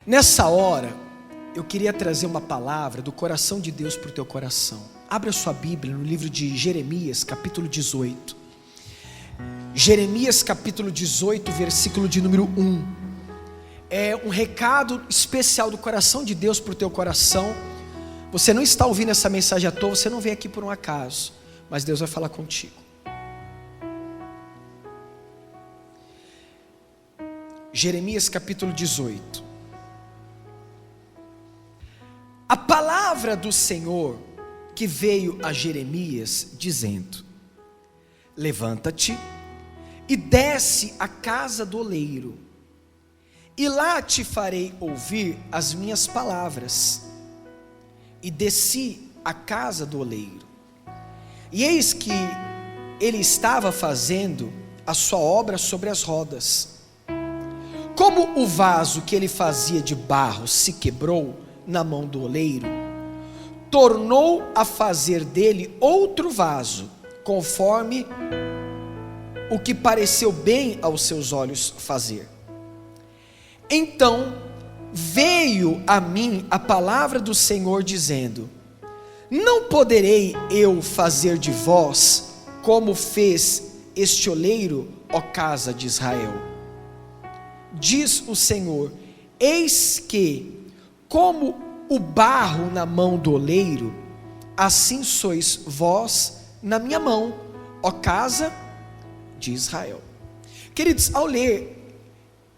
Nessa hora, eu queria trazer uma palavra do coração de Deus para o teu coração. Abra sua Bíblia no livro de Jeremias, capítulo 18. Jeremias, capítulo 18, versículo de número 1. É um recado especial do coração de Deus para o teu coração. Você não está ouvindo essa mensagem à toa, você não veio aqui por um acaso, mas Deus vai falar contigo. Jeremias, capítulo 18. A palavra do Senhor que veio a Jeremias dizendo: levanta-te e desce à casa do oleiro, e lá te farei ouvir as minhas palavras. E desci à casa do oleiro, e eis que ele estava fazendo a sua obra sobre as rodas. Como o vaso que ele fazia de barro se quebrou na mão do oleiro, tornou a fazer dele outro vaso, conforme o que pareceu bem aos seus olhos fazer. Então veio a mim a palavra do Senhor dizendo: não poderei eu fazer de vós como fez este oleiro, ó casa de Israel? Diz o Senhor: eis que, como o barro na mão do oleiro, assim sois vós na minha mão, ó casa de Israel. Queridos, ao ler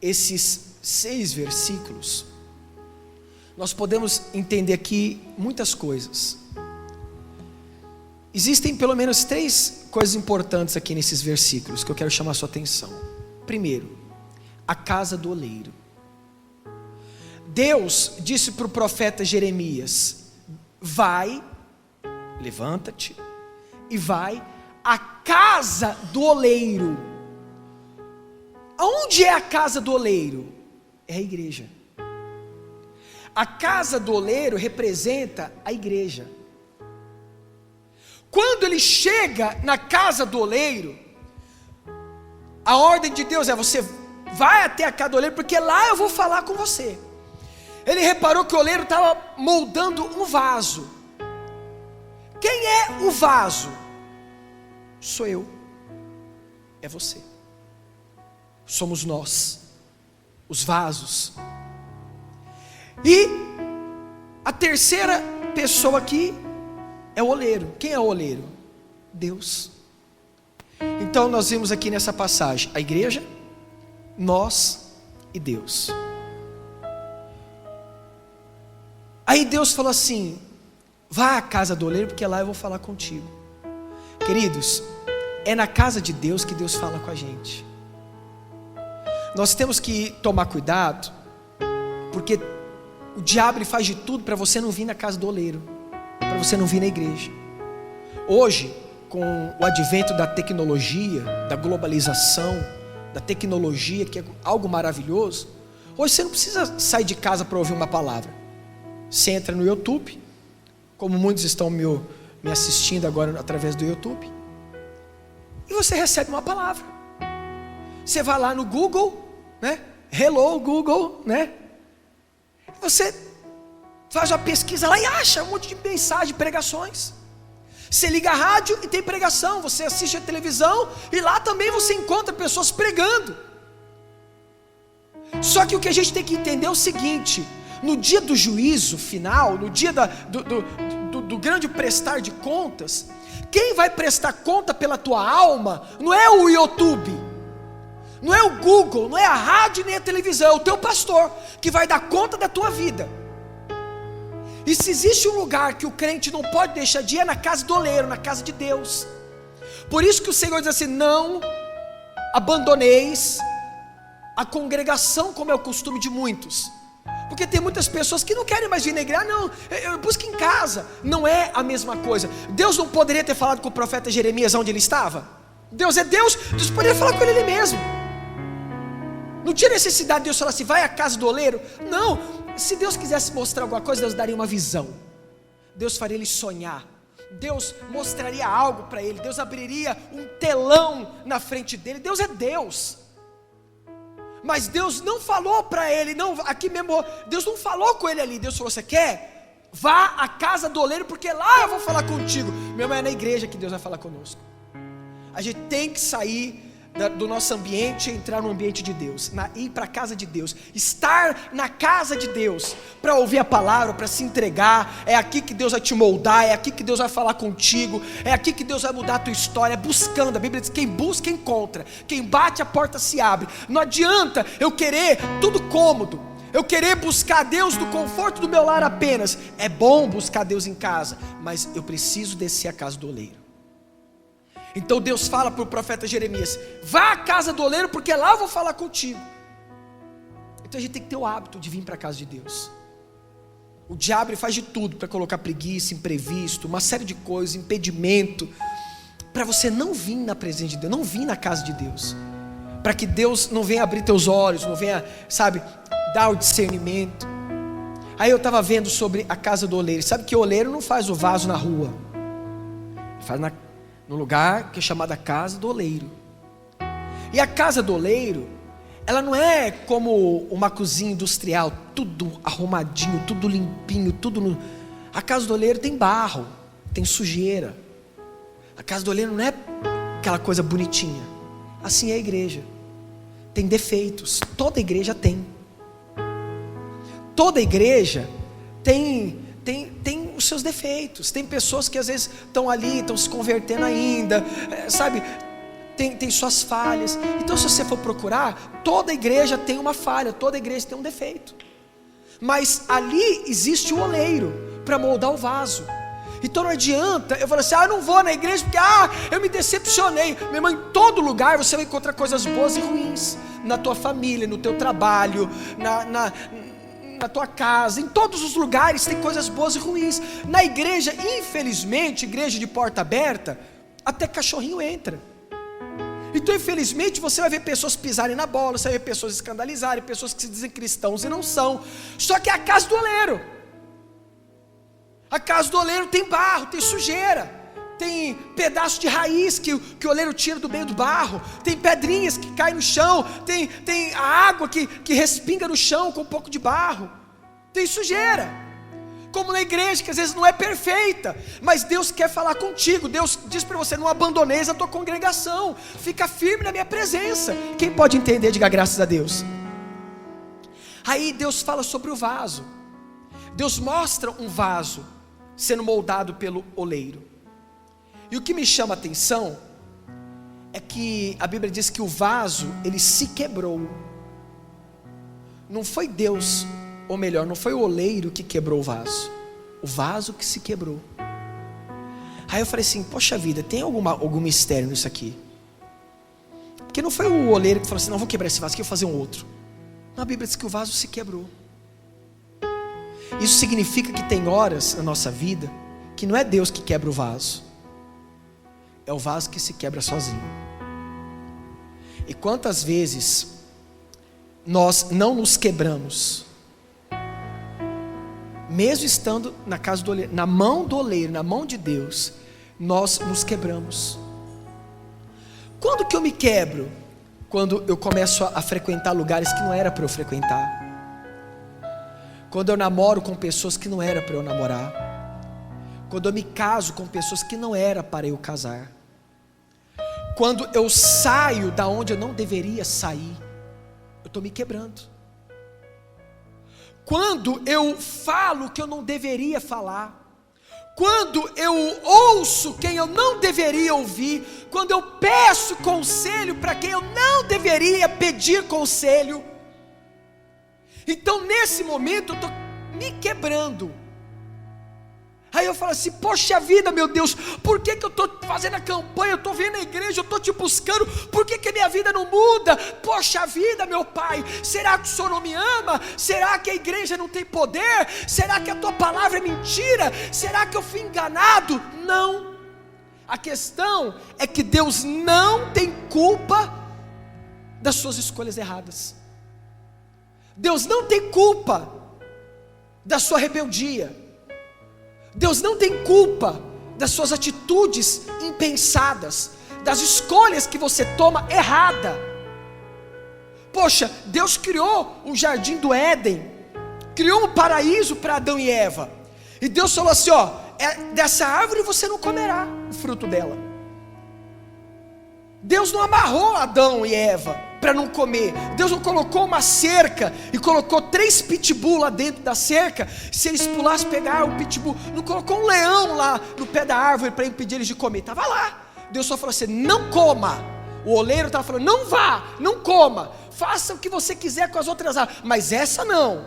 esses 6 versículos, nós podemos entender aqui muitas coisas. Existem pelo menos 3 coisas importantes aqui nesses versículos que eu quero chamar a sua atenção. Primeiro, a casa do oleiro. Deus disse para o profeta Jeremias: vai, levanta-te e vai à casa do oleiro. Aonde é a casa do oleiro? É a igreja. A casa do oleiro representa a igreja. Quando ele chega na casa do oleiro, a ordem de Deus é: você vai até a casa do oleiro, porque lá eu vou falar com você. Ele reparou que o oleiro estava moldando um vaso. Quem é o vaso? Sou eu, é você. Somos nós, os vasos. E a terceira pessoa aqui é o oleiro. Quem é o oleiro? Deus. Então nós vimos aqui nessa passagem a igreja, nós e Deus. Aí Deus falou assim: vá à casa do oleiro, porque lá eu vou falar contigo. Queridos, é na casa de Deus que Deus fala com a gente. Nós temos que tomar cuidado, porque o diabo ele faz de tudo para você não vir na casa do oleiro, para você não vir na igreja. Hoje, com o advento da tecnologia, da globalização, da tecnologia, que é algo maravilhoso, hoje você não precisa sair de casa para ouvir uma palavra. Você entra no YouTube, como muitos estão me assistindo agora através do YouTube, e você recebe uma palavra. Você vai lá no Google, né? Hello Google, né? Você faz uma pesquisa lá e acha um monte de mensagem, pregações. Você liga a rádio e tem pregação. Você assiste a televisão e lá também você encontra pessoas pregando. Só que o que a gente tem que entender é o seguinte: no dia do juízo final, no dia do grande prestar de contas, quem vai prestar conta pela tua alma não é o YouTube, não é o Google, não é a rádio nem a televisão, é o teu pastor que vai dar conta da tua vida. E se existe um lugar que o crente não pode deixar de ir, é na casa do oleiro, na casa de Deus. Por isso que o Senhor diz assim: não abandoneis a congregação, como é o costume de muitos. Porque tem muitas pessoas que não querem mais vir na igreja. Não, eu busco em casa. Não é a mesma coisa. Deus não poderia ter falado com o profeta Jeremias onde ele estava? Deus é Deus, Deus poderia falar com ele mesmo. Não tinha necessidade de Deus falar assim: vai à casa do oleiro. Não, se Deus quisesse mostrar alguma coisa, Deus daria uma visão. Deus faria ele sonhar. Deus mostraria algo para ele. Deus abriria um telão na frente dele. Deus é Deus. Mas Deus não falou para ele, não, aqui mesmo, Deus não falou com ele ali. Deus falou: você quer? Vá à casa do oleiro, porque lá eu vou falar contigo. Meu irmão, é na igreja que Deus vai falar conosco. A gente tem que sair do nosso ambiente e entrar no ambiente de Deus, ir para a casa de Deus, estar na casa de Deus, para ouvir a palavra, para se entregar. É aqui que Deus vai te moldar, é aqui que Deus vai falar contigo, é aqui que Deus vai mudar a tua história, buscando. A Bíblia diz: quem busca encontra, quem bate a porta se abre. Não adianta eu querer tudo cômodo, eu querer buscar Deus no conforto do meu lar apenas. É bom buscar Deus em casa, mas eu preciso descer à casa do oleiro. Então Deus fala para o profeta Jeremias: vá à casa do oleiro, porque lá eu vou falar contigo. Então a gente tem que ter o hábito de vir para a casa de Deus. O diabo ele faz de tudo para colocar preguiça, imprevisto, uma série de coisas, impedimento, para você não vir na presença de Deus, não vir na casa de Deus, para que Deus não venha abrir teus olhos, não venha, dar o discernimento. Aí eu estava vendo sobre a casa do oleiro. Sabe que o oleiro não faz o vaso na rua, ele faz no lugar que é chamada casa do oleiro. E a casa do oleiro, ela não é como uma cozinha industrial, tudo arrumadinho, tudo limpinho, A casa do oleiro tem barro, tem sujeira. A casa do oleiro não é aquela coisa bonitinha. Assim é a igreja, tem defeitos. Toda igreja tem. Toda igreja tem os seus defeitos. Tem pessoas que às vezes estão ali, estão se convertendo ainda, tem suas falhas. Então, se você for procurar, toda igreja tem uma falha, toda igreja tem um defeito. Mas ali existe o oleiro para moldar o vaso. Então não adianta eu falar assim: eu não vou na igreja porque eu me decepcionei. Meu irmão, em todo lugar você vai encontrar coisas boas e ruins. Na tua família, no teu trabalho, na tua casa, em todos os lugares tem coisas boas e ruins. Na igreja, infelizmente, igreja de porta aberta, até cachorrinho entra. Então, infelizmente, você vai ver pessoas pisarem na bola, você vai ver pessoas escandalizarem, pessoas que se dizem cristãos e não são. Só que é a casa do oleiro. A casa do oleiro tem barro, tem sujeira, tem pedaço de raiz que o oleiro tira do meio do barro, tem pedrinhas que caem no chão, tem a água que respinga no chão com um pouco de barro, tem sujeira. Como na igreja, que às vezes não é perfeita, mas Deus quer falar contigo. Deus diz para você: não abandoneis a tua congregação, fica firme na minha presença. Quem pode entender, diga graças a Deus. Aí Deus fala sobre o vaso. Deus mostra um vaso sendo moldado pelo oleiro. E o que me chama a atenção é que a Bíblia diz que o vaso, ele se quebrou. Não foi Deus, ou melhor, não foi o oleiro que quebrou o vaso que se quebrou. Aí eu falei assim: poxa vida, tem algum mistério nisso aqui? Porque não foi o oleiro que falou assim: não, vou quebrar esse vaso aqui, vou fazer um outro. Não, a Bíblia diz que o vaso se quebrou. Isso significa que tem horas na nossa vida que não é Deus que quebra o vaso, é o vaso que se quebra sozinho. E quantas vezes nós não nos quebramos, mesmo estando na casa do oleiro, na mão do oleiro, na mão de Deus, nós nos quebramos. Quando que eu me quebro? Quando eu começo a frequentar lugares que não era para eu frequentar. Quando eu namoro com pessoas que não era para eu namorar. Quando eu me caso com pessoas que não era para eu casar. Quando eu saio da onde eu não deveria sair, eu estou me quebrando. Quando eu falo que eu não deveria falar, quando eu ouço quem eu não deveria ouvir, quando eu peço conselho para quem eu não deveria pedir conselho, então nesse momento eu estou me quebrando. Aí eu falo assim: poxa vida, meu Deus, por que eu estou fazendo a campanha, eu estou vendo a igreja, eu estou te buscando, por que minha vida não muda? Poxa vida, meu Pai, será que o Senhor não me ama? Será que a igreja não tem poder? Será que a tua palavra é mentira? Será que eu fui enganado? Não, a questão é que Deus não tem culpa das suas escolhas erradas. Deus não tem culpa da sua rebeldia. Deus não tem culpa das suas atitudes impensadas, das escolhas que você toma errada. Poxa, Deus criou o jardim do Éden, criou um paraíso para Adão e Eva, e Deus falou assim, dessa árvore você não comerá o fruto dela. Deus não amarrou Adão e Eva para não comer. Deus não colocou uma cerca e colocou 3 pitbull lá dentro da cerca, se eles pulassem pegar o pitbull. Não colocou um leão lá no pé da árvore para impedir eles de comer, estava lá. Deus só falou assim, não coma. O oleiro estava falando, não vá, não coma, faça o que você quiser com as outras árvores, mas essa não.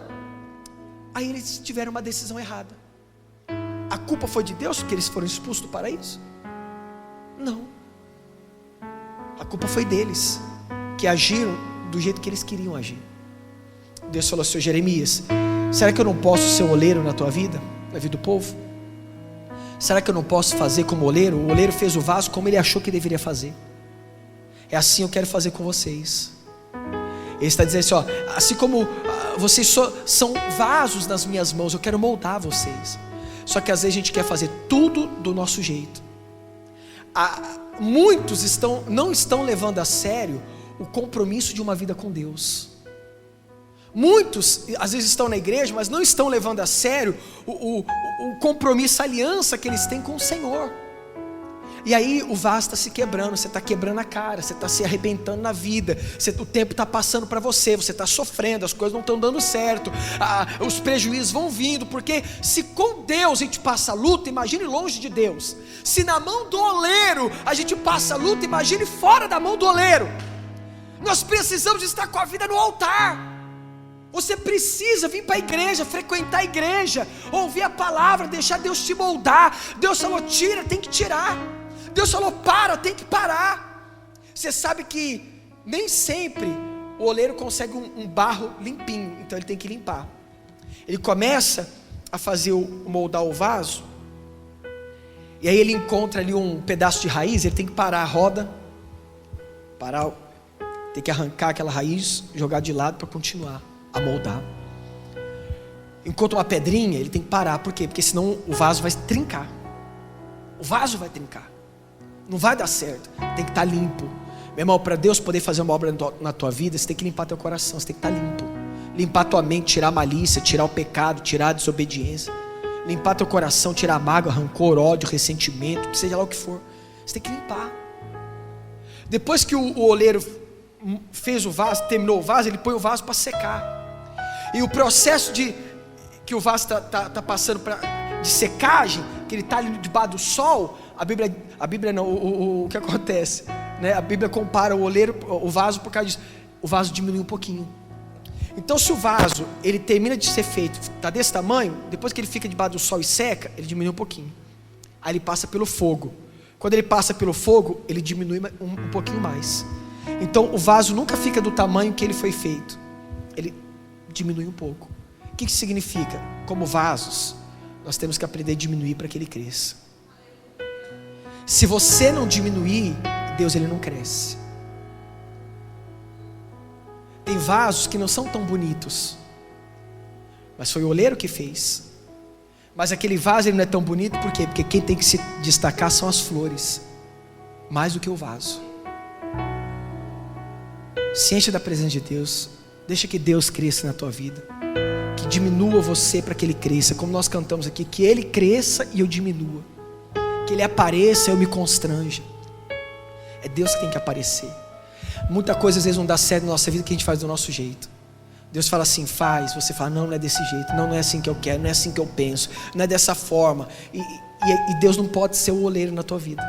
Aí eles tiveram uma decisão errada. A culpa foi de Deus porque eles foram expulsos do paraíso? Não. A culpa foi deles, que agiram do jeito que eles queriam agir. Deus falou assim, Jeremias, será que eu não posso ser um oleiro na tua vida, na vida do povo? Será que eu não posso fazer como oleiro? O oleiro fez o vaso como ele achou que deveria fazer. É assim eu quero fazer com vocês. Ele está dizendo assim, assim como vocês são vasos nas minhas mãos, eu quero moldar vocês. Só que às vezes a gente quer fazer tudo do nosso jeito. Muitos não estão levando a sério o compromisso de uma vida com Deus. Muitos às vezes estão na igreja, mas não estão levando a sério o compromisso, a aliança que eles têm com o Senhor. E aí o vaso está se quebrando, você está quebrando a cara, você está se arrebentando na vida, o tempo está passando para você está sofrendo, as coisas não estão dando certo, os prejuízos vão vindo, porque se com Deus a gente passa luta, imagine longe de Deus. Se na mão do oleiro a gente passa luta, imagine fora da mão do oleiro. Nós precisamos estar com a vida no altar. Você precisa vir para a igreja, frequentar a igreja, ouvir a palavra, deixar Deus te moldar. Deus falou tira, tem que tirar. Deus falou para, tem que parar. Você sabe que nem sempre o oleiro consegue um barro limpinho, então ele tem que limpar. Ele começa a fazer moldar o vaso, e aí ele encontra ali um pedaço de raiz, ele tem que parar a roda, tem que arrancar aquela raiz, jogar de lado para continuar a moldar. Encontra uma pedrinha, ele tem que parar. Por quê? Porque senão o vaso vai trincar. O vaso vai trincar, não vai dar certo. Tem que estar limpo. Meu irmão, para Deus poder fazer uma obra na tua vida, você tem que limpar teu coração, você tem que estar limpo. Limpar tua mente, tirar a malícia, tirar o pecado, tirar a desobediência. Limpar teu coração, tirar a mágoa, rancor, ódio, ressentimento, seja lá o que for. Você tem que limpar. Depois que o oleiro fez o vaso, terminou o vaso, ele põe o vaso para secar. E o processo que o vaso está passando de secagem, que ele está ali debaixo do sol, a Bíblia não, o que acontece, né? A Bíblia compara o vaso por causa disso. O vaso diminui um pouquinho. Então se o vaso, ele termina de ser feito, está desse tamanho, depois que ele fica debaixo do sol e seca, ele diminui um pouquinho. Aí ele passa pelo fogo. Quando ele passa pelo fogo, ele diminui um pouquinho mais. Então o vaso nunca fica do tamanho que ele foi feito, ele diminui um pouco. O que significa? Como vasos, nós temos que aprender a diminuir para que ele cresça. Se você não diminuir, Deus ele não cresce. Tem vasos que não são tão bonitos, mas foi o oleiro que fez. Mas aquele vaso ele não é tão bonito, por quê? Porque quem tem que se destacar são as flores, mais do que o vaso. Se enche da presença de Deus, deixa que Deus cresça na tua vida, que diminua você para que Ele cresça, como nós cantamos aqui, que Ele cresça e eu diminua, que Ele apareça e eu me constranja. É Deus que tem que aparecer. Muita coisa às vezes não dá certo na nossa vida, que a gente faz do nosso jeito. Deus fala assim, faz, você fala, não é desse jeito, não é assim que eu quero, não é assim que eu penso, não é dessa forma, e Deus não pode ser o oleiro na tua vida.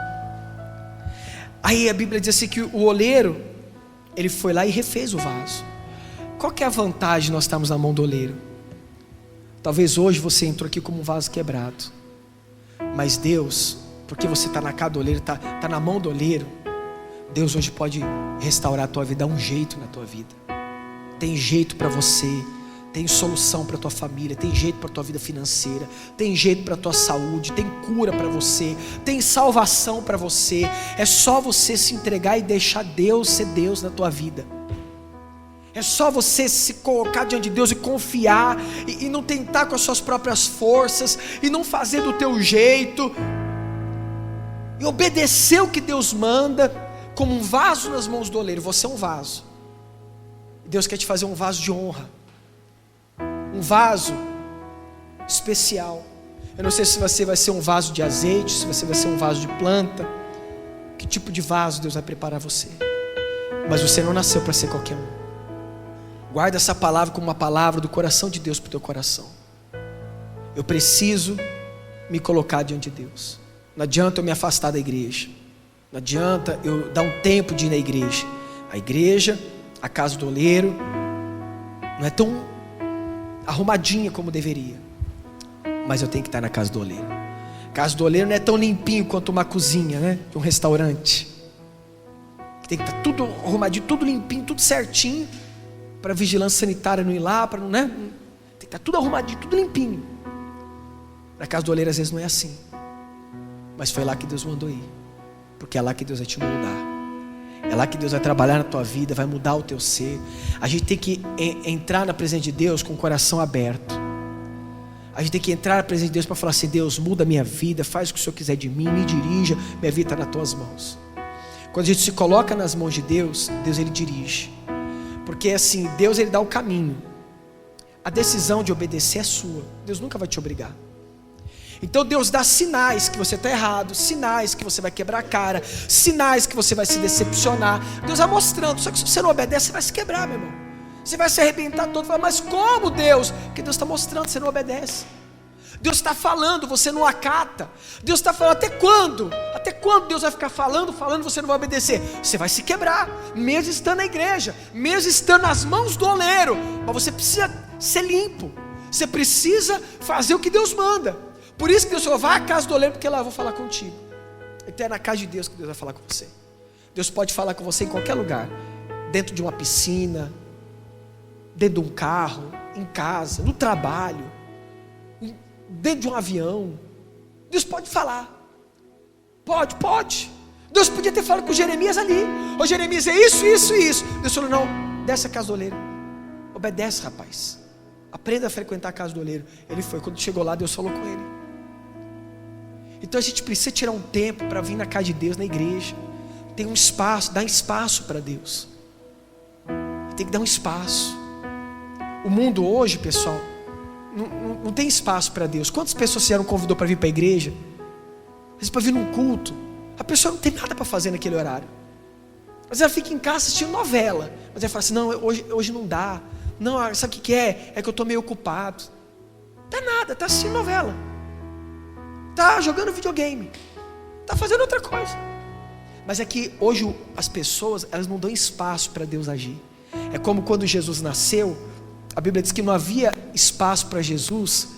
Aí a Bíblia diz assim, que o oleiro, ele foi lá e refez o vaso. Qual que é a vantagem de nós estarmos na mão do oleiro? Talvez hoje você entrou aqui como um vaso quebrado, mas Deus, porque você está na casa do oleiro, está na mão do oleiro, Deus hoje pode restaurar a tua vida, dar um jeito na tua vida. Tem jeito para você, tem solução para a tua família, tem jeito para a tua vida financeira, tem jeito para a tua saúde, tem cura para você, tem salvação para você. É só você se entregar e deixar Deus ser Deus na tua vida. É só você se colocar diante de Deus e confiar, e não tentar com as suas próprias forças, e não fazer do teu jeito, e obedecer o que Deus manda, como um vaso nas mãos do oleiro. Você é um vaso. Deus quer te fazer um vaso de honra, um vaso especial. Eu não sei se você vai ser um vaso de azeite, se você vai ser um vaso de planta, que tipo de vaso Deus vai preparar você. Mas você não nasceu para ser qualquer um. Guarda essa palavra como uma palavra do coração de Deus para o teu coração. Eu preciso me colocar diante de Deus. Não adianta eu me afastar da igreja, não adianta eu dar um tempo de ir na igreja. A igreja, a casa do oleiro, não é tão arrumadinha como deveria, mas eu tenho que estar na casa do oleiro. A casa do oleiro não é tão limpinho quanto uma cozinha, né, de um restaurante. Tem que estar tudo arrumadinho, tudo limpinho, tudo certinho, para a vigilância sanitária não ir lá, para não, né? Tem que estar tudo arrumadinho, tudo limpinho. Na casa do oleiro às vezes não é assim, mas foi lá que Deus mandou ir, porque é lá que Deus vai te moldar. É lá que Deus vai trabalhar na tua vida, vai mudar o teu ser. A gente tem que entrar na presença de Deus com o coração aberto. A gente tem que entrar na presença de Deus para falar assim: Deus, muda a minha vida, faz o que o Senhor quiser de mim, me dirija, minha vida está nas tuas mãos. Quando a gente se coloca nas mãos de Deus, Deus ele dirige. Porque assim, Deus ele dá o caminho. A decisão de obedecer é sua. Deus nunca vai te obrigar. Então Deus dá sinais que você está errado, sinais que você vai quebrar a cara, sinais que você vai se decepcionar. Deus vai mostrando, só que se você não obedece, você vai se quebrar, meu irmão. Você vai se arrebentar todo, vai, mas como Deus? Porque Deus está mostrando, você não obedece. Deus está falando, você não acata. Deus está falando, até quando? Até quando Deus vai ficar falando, você não vai obedecer? Você vai se quebrar, mesmo estando na igreja, mesmo estando nas mãos do oleiro. Mas você precisa ser limpo, você precisa fazer o que Deus manda. Por isso que Deus falou, vá à casa do oleiro, porque lá eu vou falar contigo. Então é na casa de Deus que Deus vai falar com você. Deus pode falar com você em qualquer lugar. Dentro de uma piscina, dentro de um carro, em casa, no trabalho, dentro de um avião. Deus pode falar. Pode. Deus podia ter falado com Jeremias ali. Ô Jeremias, é isso, isso e isso. Deus falou, não, desce a casa do oleiro. Obedece, rapaz. Aprenda a frequentar a casa do oleiro. Ele foi, quando chegou lá, Deus falou com ele. Então a gente precisa tirar um tempo para vir na casa de Deus, na igreja. Tem um espaço, dá espaço para Deus. Tem que dar um espaço. O mundo hoje, pessoal, não tem espaço para Deus. Quantas pessoas você já não convidou para vir para a igreja? Às vezes para vir num culto. A pessoa não tem nada para fazer naquele horário. Mas ela fica em casa assistindo novela. Mas ela fala assim, não, hoje não dá. Não, sabe o que é? É que eu estou meio ocupado. Não tá nada, está assistindo novela, está jogando videogame, está fazendo outra coisa. Mas é que hoje as pessoas, elas não dão espaço para Deus agir. É como quando Jesus nasceu. A Bíblia diz que não havia espaço para Jesus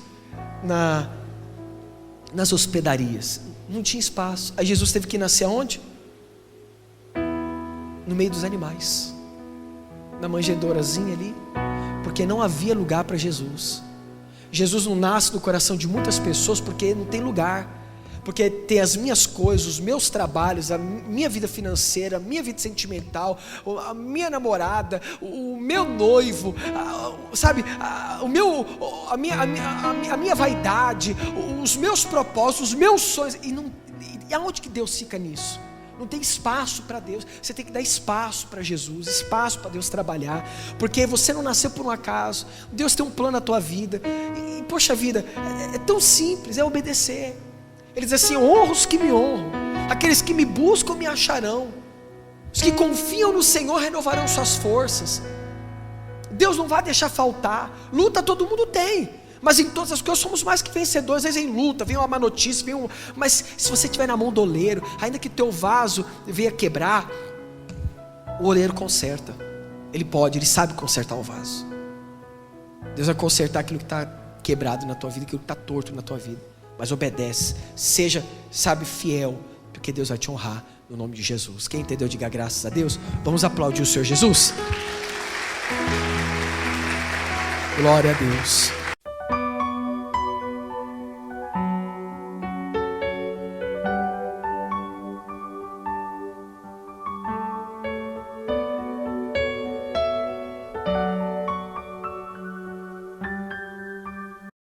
nas hospedarias. Não tinha espaço. Aí Jesus teve que nascer aonde? No meio dos animais, na manjedourazinha ali, porque não havia lugar para Jesus. Jesus não nasce no coração de muitas pessoas porque não tem lugar, porque tem as minhas coisas, os meus trabalhos, a minha vida financeira, a minha vida sentimental, a minha namorada, o meu noivo, sabe, a minha vaidade, os meus propósitos, os meus sonhos, e aonde que Deus fica nisso? Não tem espaço para Deus. Você tem que dar espaço para Jesus, espaço para Deus trabalhar, porque você não nasceu por um acaso. Deus tem um plano na tua vida. E poxa vida, é tão simples, é obedecer. Ele diz assim, honro os que me honram, aqueles que me buscam me acharão, os que confiam no Senhor renovarão suas forças. Deus não vai deixar faltar. Luta todo mundo tem, mas em todas as coisas somos mais que vencedores. Às vezes em luta, vem uma má notícia, mas se você estiver na mão do oleiro, ainda que teu vaso venha quebrar, o oleiro conserta. Ele sabe consertar o vaso. Deus vai consertar aquilo que está quebrado na tua vida, aquilo que está torto na tua vida. Mas obedece, seja, fiel, porque Deus vai te honrar no nome de Jesus. Quem entendeu, diga graças a Deus. Vamos aplaudir o Senhor Jesus. Glória a Deus.